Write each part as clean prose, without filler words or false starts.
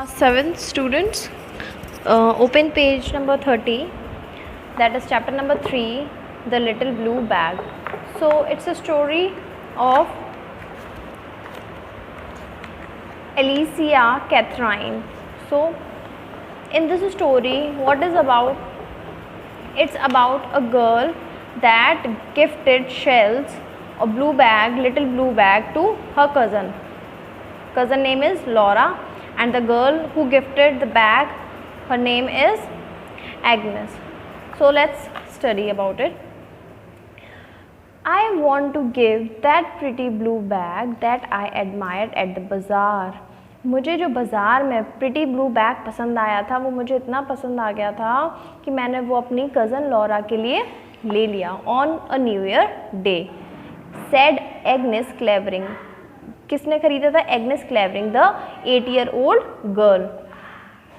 Seventh students, open page number 30, that is chapter number 3, The Little Blue Bag. So it's a story of Alicia Catherine. So in this story, what is about? It's about a girl that gifted shells, a blue bag, little blue bag to her cousin. Cousin name is Laura, and the girl who gifted the bag, her name is Agnes. So let's study about it. I want to give that pretty blue bag that I admired at the bazaar. मुझे जो बाज़ार में pretty blue bag पसंद आया था वो मुझे इतना पसंद आ गया था कि मैंने वो अपनी कज़न लॉरा के लिए ले लिया on a new year day. Said Agnes Clavering. किसने खरीदा था? Agnes Clavering, the 8-year-old girl.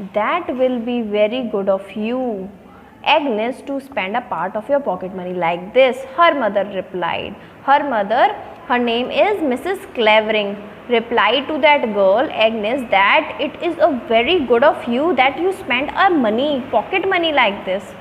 That will be very good of you, Agnes, to spend a part of your pocket money like this, her mother replied. Her mother, her name is Mrs. Clavering, replied to that girl Agnes that it is a very good of you that you spend our money, pocket money like this.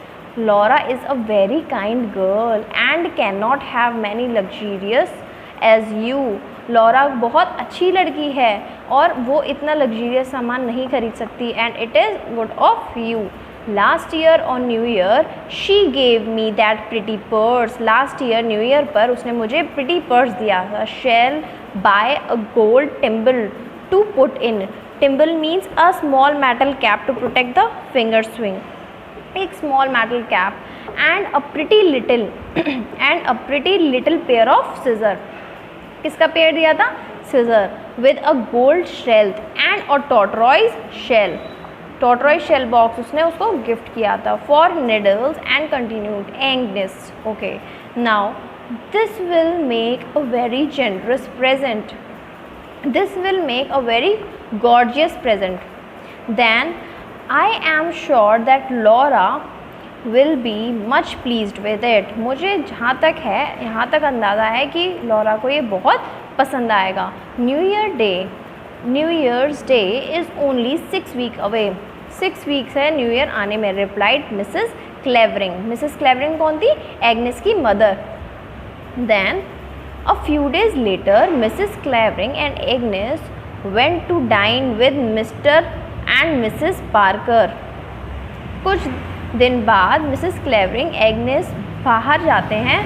Laura is a very kind girl and cannot have many luxurious as you. Laura बहुत अच्छी लड़की है और वो इतना luxurious सामान नहीं खरीद सकती and it is good of you. Last year on New Year she gave me that pretty purse. Last year New Year पर उसने मुझे pretty purse दिया था. Shall buy a gold thimble to put in. Thimble means a small metal cap to protect the finger swing. एक small metal cap and a pretty little pair of scissors. किसका pair दिया था? Scissor with a gold shell and a tortoise shell. Tortoise shell box उसने उसको gift किया था. For needles and continued Agnes. Okay, now this will make a very generous present. This will make a very gorgeous present. Then I am sure that Laura will be much pleased with it. मुझे जहाँ तक है यहाँ तक अंदाज़ा है कि Laura को ये बहुत पसंद आएगा. New year's day is only 6 weeks away. 6 weeks है न्यू ईयर आने में, replied Mrs Clavering. Mrs Clavering कौन थी? एग्नेस की mother. Then a few days later Mrs Clavering and Agnes went to dine with Mr and Mrs Parker. कुछ दिन बाद Mrs Clavering Agnes बाहर जाते हैं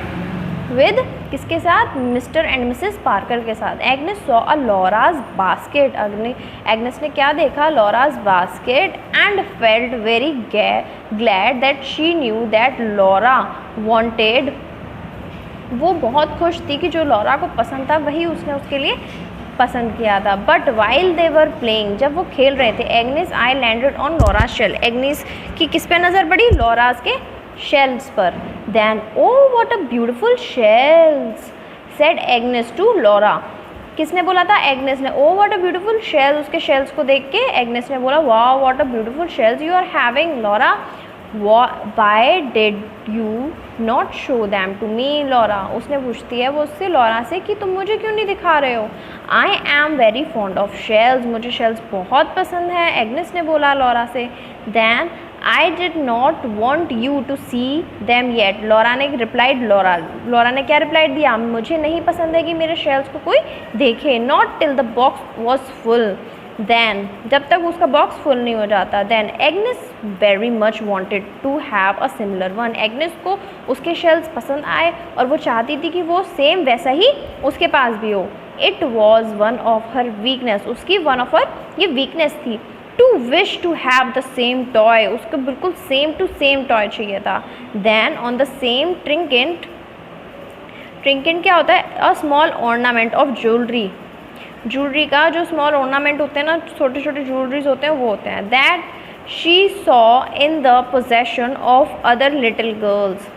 विद किसके साथ? मिस्टर एंड मिसेस पार्कर के साथ. Agnes saw a Laura's basket. एग्नेस ने क्या देखा? Laura's basket and felt very glad that she knew that Laura wanted. वो बहुत खुश थी कि जो लॉरा को पसंद था वही उसने उसके लिए पसंद किया था. But while they were playing, जब वो खेल रहे थे, Agnes eye landed on Laura's shell. Agnes की किस पे नज़र पड़ी? लॉराज के शेल्स पर. Then oh what a beautiful shells said Agnes to Laura. किसने बोला था? एग्नेस ने. Oh what a beautiful shells. उसके शेल्स को देख के एग्नेस ने बोला वाह what a beautiful shells you are having Laura. Why did you not show them to me Laura. उसने पूछती है वो उससे, लॉरा से, कि तुम मुझे क्यों नहीं दिखा रहे हो? I am very fond of shells. मुझे शेल्स बहुत पसंद है, एग्नेस ने बोला लॉरा से. Then I did not want you to see them yet. Laura ने रिप्लाइड. लॉरा ने क्या रिप्लाइड दिया? मुझे नहीं पसंद है कि मेरे शेल्स को कोई देखे. Not till the box was full. Then जब तक उसका बॉक्स फुल नहीं हो जाता. Then Agnes very much wanted to have a similar one. Agnes को उसके शेल्स पसंद आए और वो चाहती थी कि वो सेम वैसा ही उसके पास भी हो. It was one of her weakness. उसकी वन ऑफ हर ये वीकनेस थी. To wish to have the same toy. उसको बिल्कुल सेम टू सेम टॉय चाहिए था. Then on the same trinket. Trinket क्या होता है? A small ornament of jewellery. Jewellery का जो स्मॉल ऑर्नामेंट होते हैं ना, छोटे छोटे ज्वेलरीज होते हैं, वो होते हैं. That she saw in the possession of other little girls.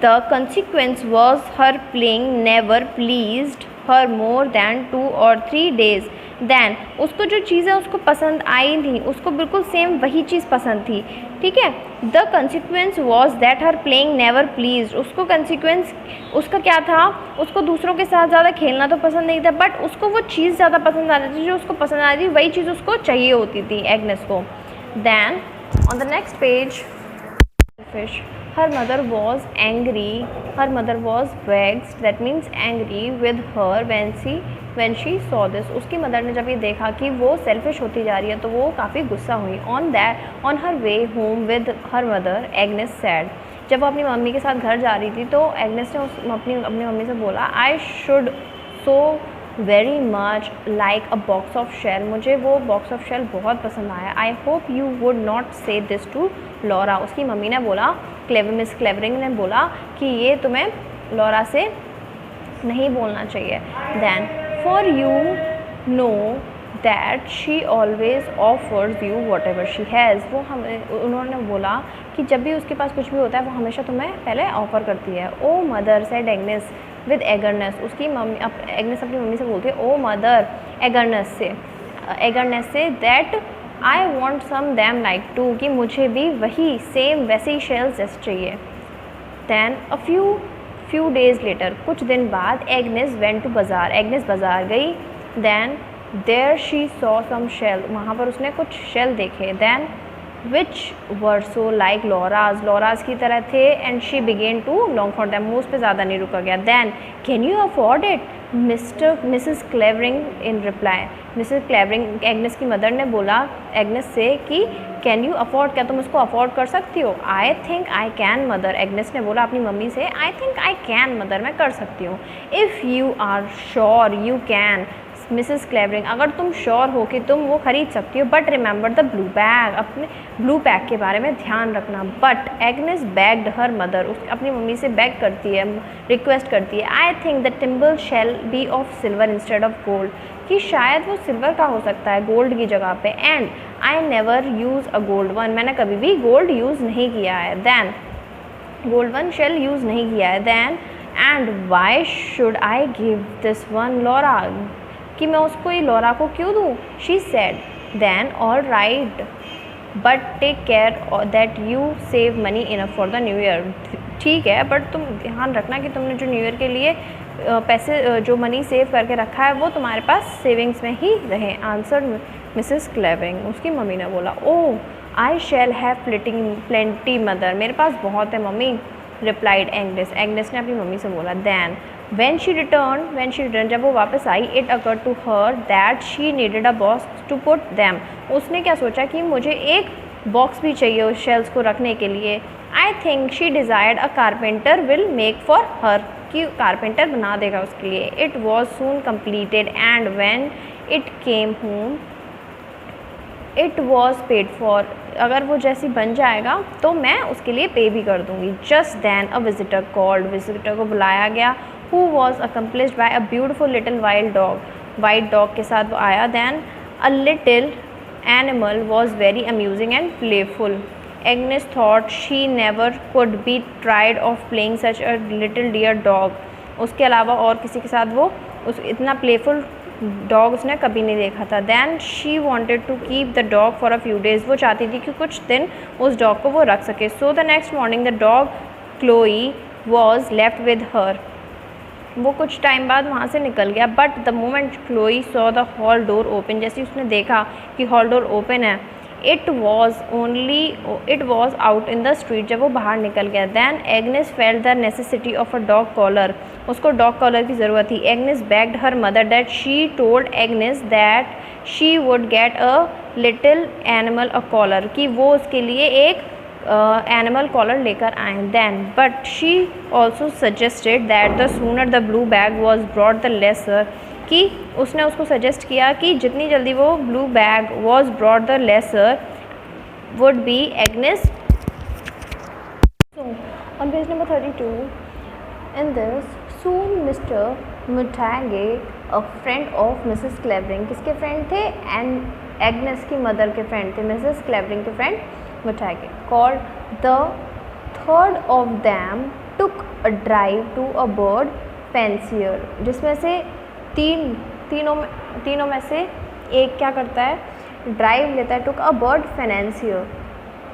The consequence was her playing never pleased her more than 2 or 3 days. Then उसको जो चीज़ है उसको पसंद आई नहीं, उसको बिल्कुल सेम वही चीज़ पसंद थी, ठीक है। The consequence was that her playing never please, उसको कंसिक्वेंस उसका क्या था, उसको दूसरों के साथ ज़्यादा खेलना तो पसंद नहीं था, बट उसको वो चीज़ ज़्यादा पसंद आ रही थी, जो उसको पसंद आ रही थी वही चीज़ उसको चाहिए होती थी एग्नेस को। Then on the next page, fish, her mother was angry, her mother was vexed, that means angry with her when she saw this, उसकी मदर ने जब ये देखा कि वो सेल्फिश होती जा रही है तो वो काफ़ी गुस्सा हुई। on her way home with her mother, Agnes said, जब वो अपनी मम्मी के साथ घर जा रही थी तो एग्नेस ने अपनी मम्मी से बोला, I should so very much like a box of shell, मुझे वो बॉक्स ऑफ शेल बहुत पसंद आया। I hope you would not say this to Laura, उसकी मम्मी ने बोला, मिस क्लेवरिंग ने बोला कि ये तुम्हें लॉरा से नहीं बोलना चाहिए। Then for you know that she always offers you whatever she has, वो उन्होंने बोला कि जब भी उसके पास कुछ भी होता है वो हमेशा तुम्हें पहले ऑफ़र करती है। ओ मदर सेड एग्नेस विद एगरनेस, उसकी मम्मी एग्नेस अपनी मम्मी से बोलती है ओ mother Agnes said that I want some them like to, कि मुझे भी वही सेम वैसे ही शेल्स जैसे चाहिए। Then a few days later, कुछ दिन बाद Agnes went to bazaar, Agnes बाज़ार गई। Then there she saw some shell, वहाँ पर उसने कुछ शेल देखे। Then which were so like Laura's की तरह थे। And she began to long for them, मुँह पे ज़्यादा नहीं रुका गया। Then can you afford it Mrs Clavering in reply, Mrs Clavering Agnes की मदर ने बोला एग्नेस से कि कैन यू अफोर्ड, क्या तुम उसको अफोर्ड कर सकती हो। I think I can mother, Agnes ने बोला अपनी मम्मी से I think I can mother, मैं कर सकती हूँ। If you are sure you can Mrs Clavering, अगर तुम श्योर हो कि तुम वो ख़रीद सकती हो, but remember the blue bag, अपने ब्लू बैग के बारे में ध्यान रखना। But Agnes begged her mother, उस अपनी मम्मी से बेग करती है, रिक्वेस्ट करती है। I think the thimble shall be of silver instead of gold, कि शायद वो सिल्वर का हो सकता है गोल्ड की जगह पे। And I never use a gold one, मैंने कभी भी गोल्ड यूज़ नहीं किया है। Then gold one shell use नहीं किया है। Then and why should I give this one Laura, कि मैं उसको ये लॉरा को क्यों दूँ। She said then all right but take care that you save money enough for the new year, ठीक है बट तुम ध्यान रखना कि तुमने जो न्यू ईयर के लिए पैसे जो मनी सेव करके रखा है वो तुम्हारे पास सेविंग्स में ही रहे। आंसर मिसेस क्लेवरिंग, उसकी मम्मी ने बोला। ओह आई शैल हैव प्लेंटी मदर, मेरे पास बहुत है मम्मी। रिप्लाइड एग्नेस, एग्नेस ने अपनी मम्मी से बोला। दैन when she returned, जब वो वापस आई, it occurred to her that she needed a box to put them, उसने क्या सोचा कि मुझे एक बॉक्स भी चाहिए उस शेल्स को रखने के लिए। I think she desired a carpenter will make for her, कि कारपेंटर बना देगा उसके लिए। It was soon completed and when it came home it was paid for, अगर वो जैसी बन जाएगा तो मैं उसके लिए पे भी कर दूँगी। Just then a visitor called, visitor को बुलाया गया। Who was accompanied by a beautiful little wild dog, white dog के साथ वो आया। Then a little animal was very amusing and playful. Agnes thought she never could be tired of playing such a little dear dog. उसके अलावा और किसी के साथ वो इतना प्लेफुल डॉग उसने कभी नहीं देखा था। Then she wanted to keep the dog for a few days, वो चाहती थी कि कुछ दिन उस डॉग को वो रख सके। So the next morning the dog Chloe was left with her, वो कुछ टाइम बाद वहाँ से निकल गया। But the moment Chloe saw the hall door open, जैसे उसने देखा कि हॉल डोर ओपन है, it was out in the street, जब वो बाहर निकल गया। Then Agnes felt the necessity of a dog collar, उसको डॉग कॉलर की ज़रूरत थी। Agnes begged her mother that she told Agnes that she would get a little animal a collar, कि वो उसके लिए एक एनिमल कॉलर लेकर आए। Then but she also suggested that the sooner the blue bag was brought the lesser, कि उसने उसको सजेस्ट किया कि जितनी जल्दी वो blue bag was brought the lesser would be Agnes. On page number 32 in this soon Mr Montague a friend of Mrs Clavering, किसके friend थे? एंड एग्नेस की मदर के फ्रेंड थे, मिसेस क्लेवरिंग के friend Montague. Called the third of them took a drive to a bird fancier, जिसमें से तीनों में से एक क्या करता है, ड्राइव लेता है, took a bird financier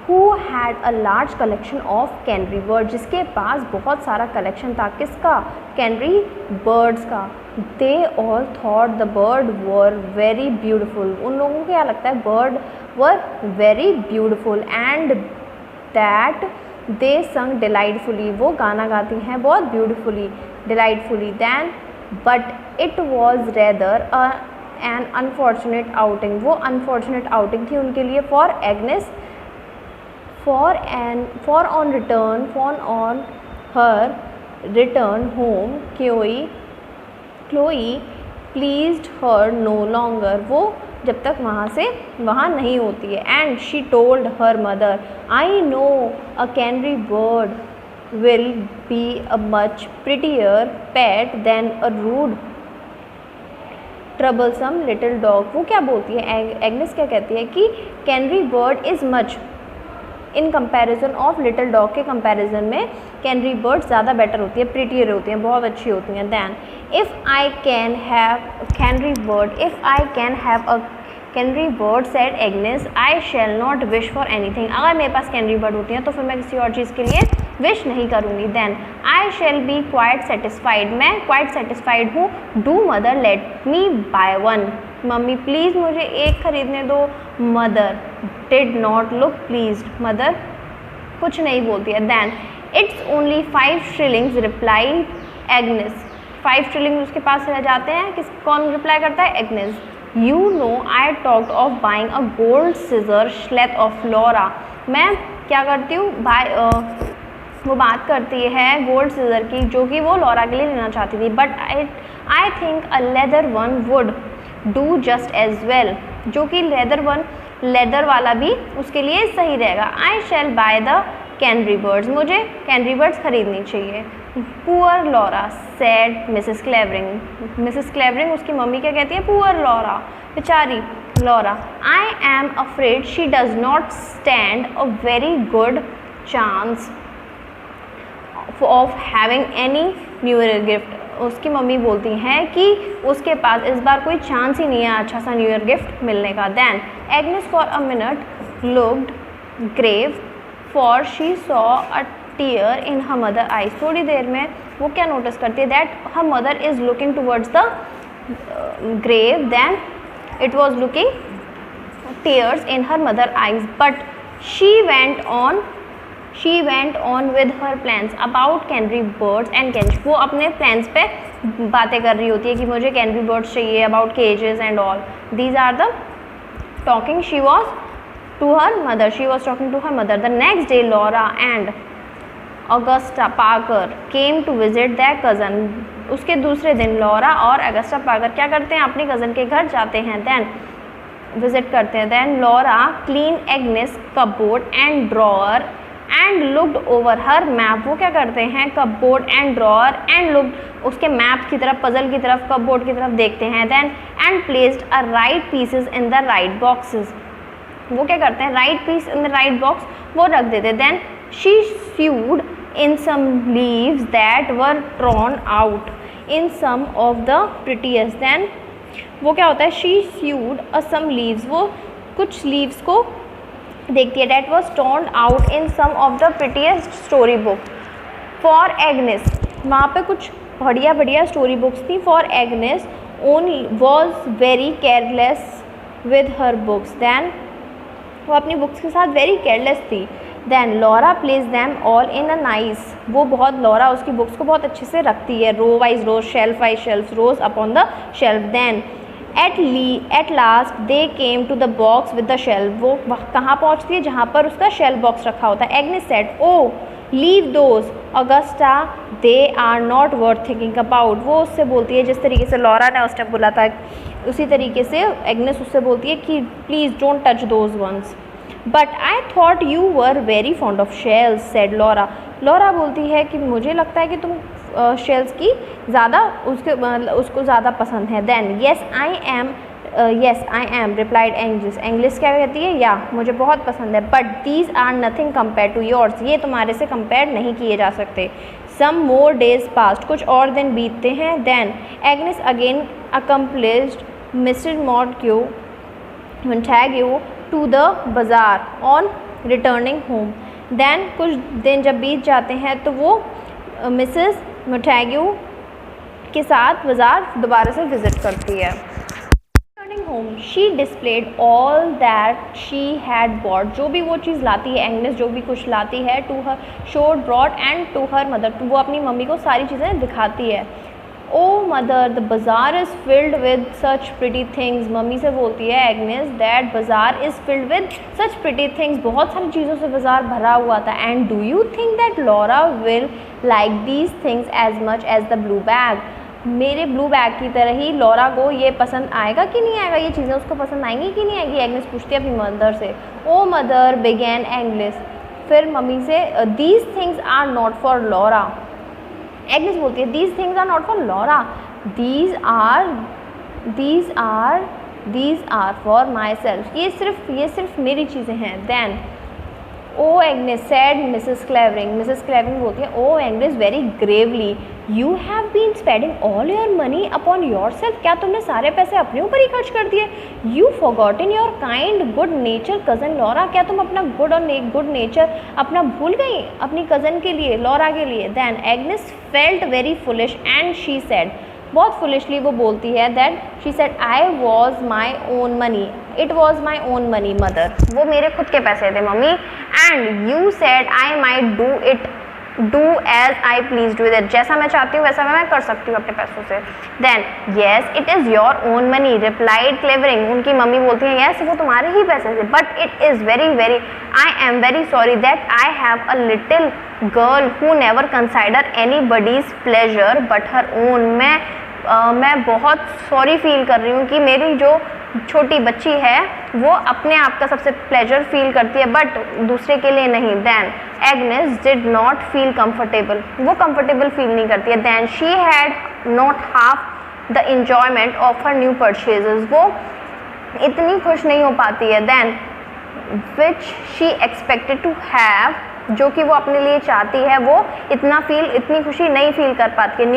who had a large collection of canary bird, जिसके पास बहुत सारा कलेक्शन था, किसका, कैनरी बर्ड्स का। They all thought the bird were very beautiful, उन लोगों को क्या लगता है, bird were very beautiful, and that they sang delightfully, वो गाना गाती हैं बहुत beautifully, delightfully. Then but it was rather an unfortunate outing, वो अनफॉर्चुनेट आउटिंग थी उनके लिए, for Agnes, for on her return home, Chloe pleased her no longer, वो जब तक वहाँ नहीं होती है। And she told her mother, I know a canary bird will be a much prettier pet than a rude troublesome little dog. वो क्या बोलती है, एग्नेस क्या कहती है कि canary bird is much in comparison of little dog के comparison में कैनरी बर्ड ज़्यादा बेटर होती है, प्रिटियर होती हैं, बहुत अच्छी होती हैं। Then if I can have canary bird, canary bird said Agnes, I shall not wish for anything, अगर मेरे पास कैनरी बर्ड होती हैं तो फिर मैं किसी और चीज़ के लिए विश नहीं करूँगी। Then I shall be quite satisfied, मैं क्वाइट सेटिस्फाइड हूँ। Do mother let me buy one, mummy please मुझे एक खरीदने दो। Mother did not look pleased, mother कुछ नहीं बोलती है। Then it's only 5 shillings replied Agnes, 5 shillings उसके पास रह जाते हैं, कौन रिप्लाई करता है, Agnes. You know I talked of buying a gold scissor sheath of Laura, मैं क्या करती हूँ वो बात करती है गोल्ड सीजर की, जो कि वो लॉरा के लिए लेना चाहती थी। But I think a leather one would do just as well, जो कि लेदर वाला भी उसके लिए सही रहेगा। I shall buy the canary birds, मुझे कैनरी बर्ड्स खरीदनी चाहिए। Poor Laura said Mrs Clavering उसकी मम्मी क्या कहती है, पुअर लॉरा, बेचारी Laura. I am afraid she does not stand a very good chance of having any new year gift, उसकी mummy बोलती हैं कि उसके पास इस बार कोई चांस ही नहीं है अच्छा सा न्यू ईयर गिफ्ट मिलने का। Then Agnes for a minute looked grave for she saw a tear in her mother eyes, थोड़ी देर में वो क्या नोटिस करती है, that her mother is looking towards the grave, then it was looking tears in her mother eyes. But she went on with her plans about canary birds and cage, वो अपने plans पे बातें कर रही होती है कि मुझे कैनरी बर्ड्स चाहिए, about cages and all. These are the talking she was to her mother. The next day Laura and Augusta Parker came to visit their cousin, उसके दूसरे दिन लॉरा और अगस्टा पार्कर क्या करते हैं, अपनी कज़न के घर जाते हैं, दैन विजिट करते हैं। Then Laura clean Agnes cupboard and drawer and looked over her map, वो क्या करते हैं, cupboard and drawer and looked, उसके मैप की तरफ, पजल की तरफ, कपबोर्ड की तरफ देखते हैं। Then and placed a right pieces in the right boxes, वो क्या करते हैं, right piece in the right box वो रख देते। Then she sewed in some leaves that were torn out in some of the prettiest, then वो क्या होता है, she sewed a some leaves, वो कुछ लीव्स को देखती है, that was turn out in some of the prettiest story book for Agnes, वहाँ पे कुछ बढ़िया स्टोरी बुक्स थी। For Agnes only was very careless with her books, then वो अपनी बुक्स के साथ वेरी केयरलेस थी। Then Laura place them all in a nice, वो बहुत लॉरा उसकी बुक्स को बहुत अच्छे से रखती है, row wise row, shelf wise shelf, rows upon the shelf. Then at last they came to the box with the shelf, वो कहाँ पहुँचती है, जहाँ पर उसका शेल्फ बॉक्स रखा होता है। Agnes said oh leave those Augusta they are not worth thinking about, वो उससे बोलती है जिस तरीके से लॉरा ने उस टाइम बोला था, उसी तरीके से एग्नेस उससे बोलती है कि please don't touch those ones. But I thought you were very fond of shells said Laura, Laura बोलती है कि मुझे लगता है कि तुम शेल्स की ज़्यादा उसको ज़्यादा पसंद है। Then yes I am replied Agnes, Agnes क्या कहती है, या मुझे बहुत पसंद है। But these are nothing compare to yours, ये तुम्हारे से कंपेयर नहीं किए जा सकते। सम मोर डेज पास्ट, कुछ और दिन बीतते हैं। Then Agnes again accomplished Mr Montague Montague to the bazaar on returning home. Then कुछ दिन जब बीत जाते हैं तो वो मिसेस Montague के साथ बाज़ार दोबारा से विज़िट करती है. Returning home, she displayed all that she had bought. जो भी वो चीज़ लाती है, एग्नेस जो भी कुछ लाती है, to her showed brought and to her mother. वो अपनी मम्मी को सारी चीज़ें दिखाती है. Oh mother, the bazaar is filled with such pretty things. Mummy से बोलती है Agnes that bazaar is filled with such pretty things. बहुत सारी चीज़ों से बाज़ार भरा हुआ था. And do you think that Laura will like these things as much as the blue bag? मेरे ब्लू बैग की तरह ही लॉरा को ये पसंद आएगा कि नहीं आएगा, ये चीज़ें उसको पसंद आएंगी कि नहीं आएगी? एग्नेस पूछती है अपनी मदर से. ओ मदर बिगेन एग्नेस, फिर मम्मी से these things are not for Laura. Agnes बोलती है these things are not for Laura, these are for myself. ये सिर्फ मेरी चीज़ें हैं. Then oh Agnes said Mrs Clavering. Mrs Clavering बोलती है oh Agnes very gravely, you have been spending all your money upon yourself. क्या तुमने सारे पैसे अपने ऊपर ही खर्च कर दिए? You forgotten your kind good nature cousin Laura. क्या तुम अपना गुड नेचर अपना भूल गई अपनी कज़न के लिए, लॉरा के लिए? Then Agnes felt very foolish and she said, बहुत फुलिशली वो बोलती है that she said I was my own money, it was my own money mother. वो मेरे खुद के पैसे थे mummy. And you said I might do as I please with it. जैसा मैं चाहती हूँ वैसा मैं कर सकती हूँ अपने पैसों से. Then yes it is your own money replied Clavering. उनकी मम्मी बोलती है येस वो तुम्हारे ही पैसे थे, but it is very I am very sorry that I have a little girl who never consider anybody's pleasure but her own. मैं बहुत सॉरी फील कर रही हूँ कि मेरी जो छोटी बच्ची है वो अपने आप का सबसे प्लेजर फील करती है बट दूसरे के लिए नहीं. Then Agnes did not feel comfortable, वो कंफर्टेबल फील नहीं करती है. Then she had not half the enjoyment of her new purchases. वो इतनी खुश नहीं हो पाती है. Then which she expected to have, जो कि वो अपने लिए चाहती है, वो इतनी खुशी नहीं फील कर पाती है.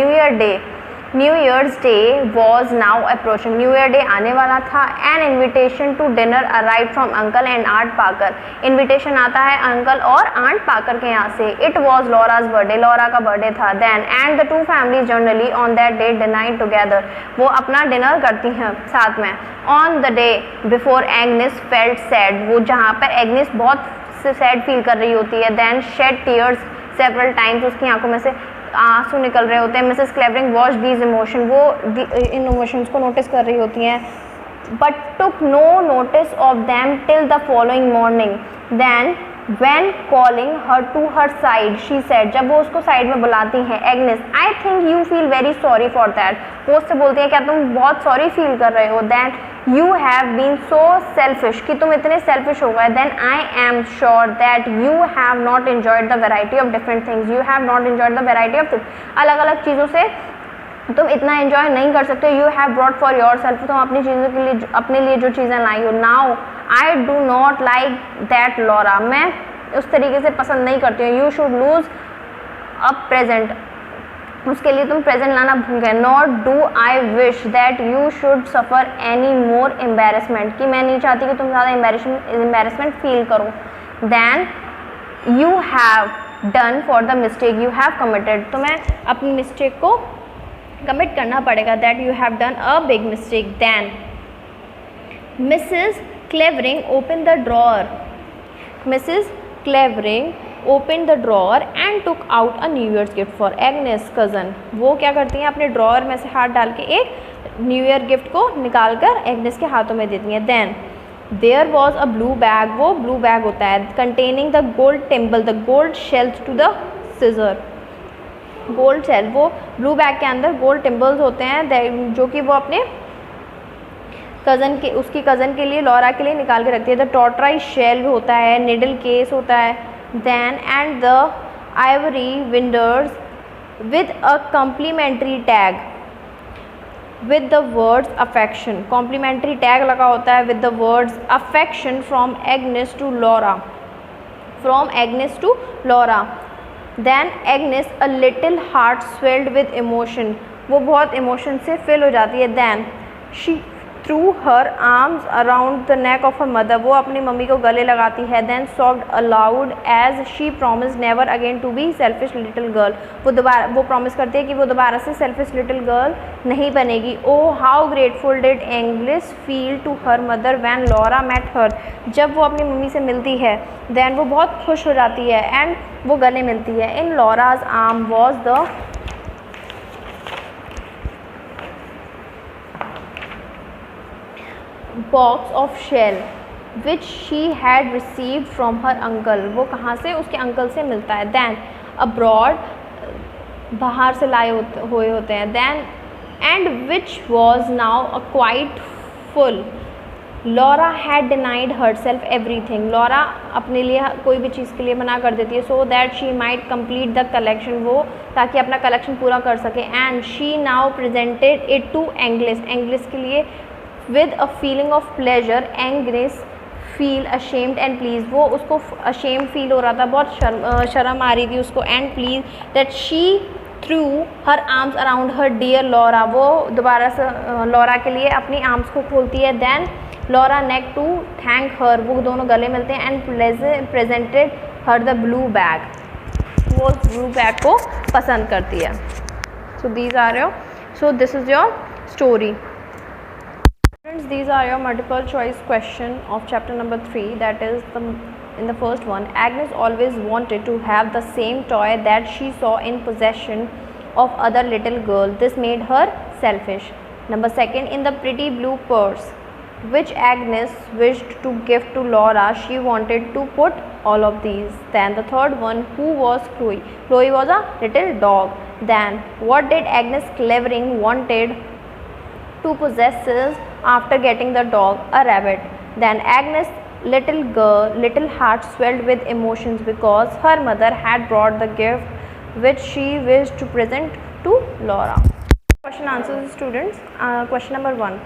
New year's day was now approaching. New year day आने वाला था. An invitation to dinner arrive from uncle and aunt Parker. Invitation आता है अंकल और आंट पाकर के यहाँ से. It was Laura's birthday, Laura का बर्थडे था. Then and the two families generally on that day dined together. वो अपना डिनर करती हैं साथ में. On the day before Agnes felt sad, वो जहाँ पर एग्नेस बहुत सैड फील कर रही होती है. Then shed tears several times, उसकी आंखों में से आंसू निकल रहे होते हैं. Mrs Clavering watch these emotion, वो इन इमोशंस को नोटिस कर रही होती हैं but took no notice of them till the following morning. Then when calling her to her side she said, जब वो उसको साइड में बुलाती हैं Agnes, I think you feel very sorry for that. वो उससे बोलती है क्या तुम बहुत सॉरी फील कर रहे हो? That you have been so selfish, कि तुम इतने सेल्फिश हो गए. Then I am sure that you have not enjoyed the variety of different things. You have not enjoyed the variety of, अलग अलग चीज़ों से तुम इतना एंजॉय नहीं कर सकते. You have brought for your self, तुम अपनी चीज़ों के लिए अपने लिए जो चीज़ें लाई हो. Now I do not like that Laura, मैं उस तरीके से पसंद नहीं करती हूँ. You should lose a present, उसके लिए तुम प्रेजेंट लाना भूल गए. Not do I wish that you should suffer any more embarrassment, कि मैं नहीं चाहती कि तुम ज़्यादा एम्बेरसमेंट फील करो. Then you have done for the mistake you have committed, तुम्हें अपनी मिस्टेक को कमिट करना पड़ेगा. That you have done a big mistake. Then Mrs Clavering open the drawer. Mrs Clavering open the drawer and took out a new year's gift for Agnes cousin. वो क्या करती हैं, अपने ड्रॉअर में से हाथ डाल के एक न्यू ईयर गिफ्ट को निकाल कर एग्नेस के हाथों में देती हैं. Then there was a blue bag, वो ब्लू बैग होता है, containing the gold thimble the gold shells to the scissor. Gold shell, वो ब्लू बैग के अंदर गोल्ड टिम्बल्स होते हैं जो कि वो अपने उसकी कज़न के लिए, लॉरा के लिए निकाल के रखती है. द टॉर्टराइज शेल होता है, निडल केस होता है. Then and the ivory winders with a complimentary tag with the words affection. Complimentary tag लगा होता है with the words affection from Agnes to Laura, from Agnes to Laura. Then Agnes a little heart swelled with emotion, वो बहुत emotion से fill हो जाती है. Then she threw her arms around the neck of her mother, वो अपनी mummy को गले लगाती है. Then soft allowed as she promise never again to be selfish little girl, वो प्रॉमिस करती है कि वो दोबारा से सेल्फिश लिटिल गर्ल नहीं बनेगी. Oh how grateful did Agnes feel to her mother when Laura met her, जब वो अपनी मम्मी से मिलती है देन वो बहुत खुश हो जाती है एंड वो गले मिलती है. In Laura's arm was the box of shell which she had received from her uncle, वो कहाँ से, उसके अंकल से मिलता है. देन अब्रॉड, बाहर से लाए हुए होते हैं. Then and which was now a quite full. Laura had denied herself everything, Laura अपने लिए कोई भी चीज़ के लिए मना कर देती है. So that she might complete the collection, वो ताकि अपना कलेक्शन पूरा कर सके. And she now presented it to Agnes, Agnes के लिए. With a feeling of pleasure Agnes feel ashamed and pleased, वो उसको अशेम्ड फील हो रहा था, बहुत शर्म आ रही थी उसको. And please that she threw her arms around her dear Laura, वो दोबारा से लॉरा के लिए अपनी आर्म्स को खोलती है. Then Laura neck to thank her, वो दोनों गले मिलते हैं. And presented her the blue bag, वो ब्लू बैग को पसंद करती है. So these are your, so this is your story. These are your multiple choice question of chapter number 3, that is in the first one, Agnes always wanted to have the same toy that she saw in possession of other little girl. This made her selfish. Number second, in the pretty blue purse which Agnes wished to give to Laura, she wanted to put all of these. Then the third one, who was Chloe? Chloe was a little dog. Then what did Agnes Clavering wanted to possess after getting the dog? A rabbit. Then Agnes' little heart swelled with emotions because her mother had brought the gift which she wished to present to Laura. Question answers, students. Question number 1,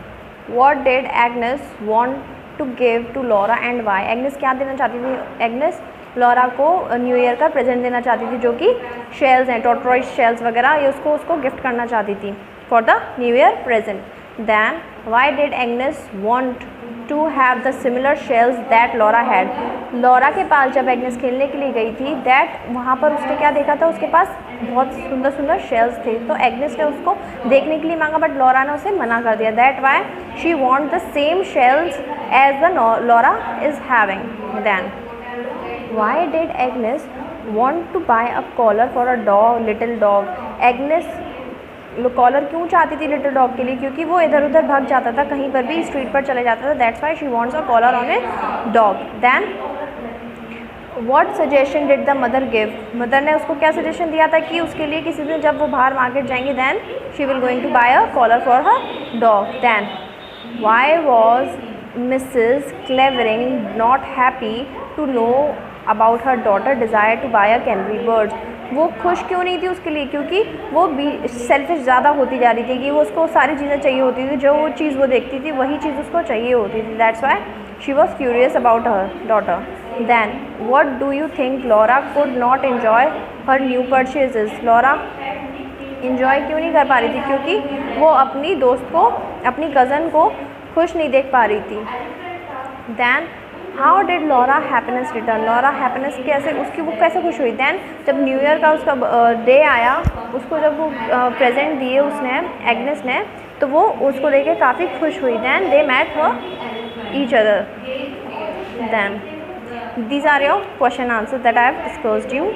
what did Agnes want to give to Laura and why? Agnes क्या देना चाहती थी? Agnes Laura को new year का present देना चाहती थी, जो कि शेल्स हैं, टॉर्टरॉइज शेल्स वगैरह, ये उसको गिफ्ट करना चाहती थी for the new year present. Then why did Agnes want to have the similar shells that Laura had? Laura के पास जब एग्नेस खेलने के लिए गई थी, दैट वहाँ पर उसने क्या देखा था, उसके पास बहुत सुंदर सुंदर शेल्स थे. तो एग्नेस ने उसको देखने के लिए मांगा, बट लॉरा ने उसे मना कर दिया. That why she want the same shells as the Laura is having. Then why did Agnes want to buy a collar for a dog, little dog. Agnes collar क्यों चाहती थी लिटिल डॉग के लिए? क्योंकि वो इधर उधर भाग जाता था, कहीं पर भी स्ट्रीट पर चले जाता था. That's why she wants a collar on a dog. Then what suggestion did the mother give? Mother ने उसको क्या सजेशन दिया था कि उसके लिए किसी दिन जब वो बाहर मार्केट जाएंगी, then she will going to buy a collar for her dog. Then why was Mrs Clavering not happy to know about her daughter desire to buy a canary bird? वो खुश क्यों नहीं थी उसके लिए? क्योंकि वो भी सेल्फिश ज़्यादा होती जा रही थी कि वो उसको सारी चीज़ें चाहिए होती थी, जो वो चीज़ वो देखती थी वही चीज़ उसको चाहिए होती थी. That's why she was curious about her daughter. Then what do you think Laura could not enjoy her new purchases? Laura enjoy क्यों नहीं कर पा रही थी? क्योंकि वो अपनी दोस्त को, अपनी कज़न को खुश नहीं देख पा रही थी. Then how did Laura happiness return? Laura happiness कैसे, उसकी वो कैसे खुश हुई? दैन जब न्यू ईयर का उसका डे आया, उसको जब वो प्रेजेंट दिए उसने, एग्नेस ने, तो वो उसको देख के काफ़ी खुश हुई. Then they met her each other. Then these are your question answers that I have discussed you.